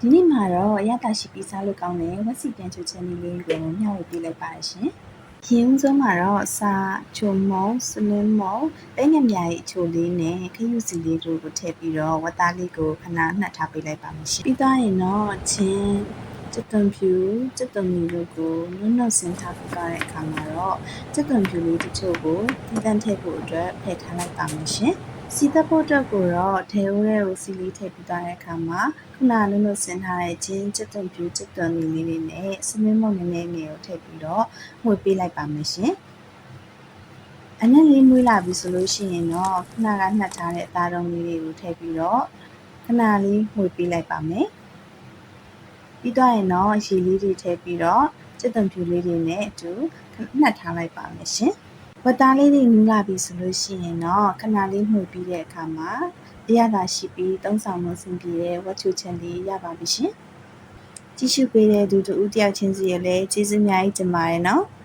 ဒီနေ့မှာတော့အရသာရှိပြီးစားလို့ကောင်းတဲ့ဝက်စီပြန်ချိုချက်နည်းလေးကိုမျှဝေပေးလိုက်ပါရှင်။ရင်းဦးဆုံးမှာတော့စာချိုမုံစလင်းမုံပဲငမြားရဲ့အချိုလေးနဲ့ခရုစီလေးတို့ကိုထည့်ပြီးတော့ဝက်သားလေးကိုခဏနှက်ထားပေးလိုက်ပါမယ်ရှင်။ပြီးသွားရင်တော့ချင်းကျက်သွန်ဖြူကျက်သွန်မီတို့ကိုနုံနုံဆင်းထားပေးတဲ့အခါမှာတော့ကျက်သွန်ဖြူလေးတချို့ကိုတီးတန့်ထည့်ဖို့အတွက်ဖယ်ထားလိုက်ပါမယ်ရှင်။စီသက်ဖို့အတွက်ကိုတော့ထဲဦးတဲ့ကိုစီလေးထည့်ပြီးသွားတဲ့အခါမှာခုနနုံနုံဆင်းထားတဲ့ချင်းကျက်သွန်ဖြူကျက်သွန်မီလေးတွေနဲ့စမင်းမုံနည်းနည်းငယ်ကိုထည့်ပြီးတော့မှုတ်ပေးလိုက်ပါမယ်ရှင်။အနက်လေးမွေးလာပြီဆိုလို့ရှိရင်တော့ခုနကနှက်ထားတဲ့အသားတုံးလေးတွေကိုထည့်ပြီးတော့ခဏလေးမှုတ်ပေးလိုက်ပါမယ်။ပြီးတော့ရင်တော့ရေလေးတွေထည့်ပြီးတော့ကျက်သွန်ဖြူလေးတွေနဲ့အတူနှက်ထားလိုက်ပါမယ်ရှင်။ဝက်သားလေးတွေနီးလာပြီဆိုလို့ရှိရင်တော့ခဏလေးမှုတ်ပြီးတဲ့အခါမှာအရသာရှိပြီးသုံးဆောင်လို့ဆင်ပြေတဲ့ဝက်ချိုချက်လေးရပါပြီရှင်။ကြည့်ရှုပေးတဲ့သူတို့ဦးတယောက်ချင်းစီရဲ့လည်းကျေးဇူးအများကြီးတင်ပါတယ်နော်။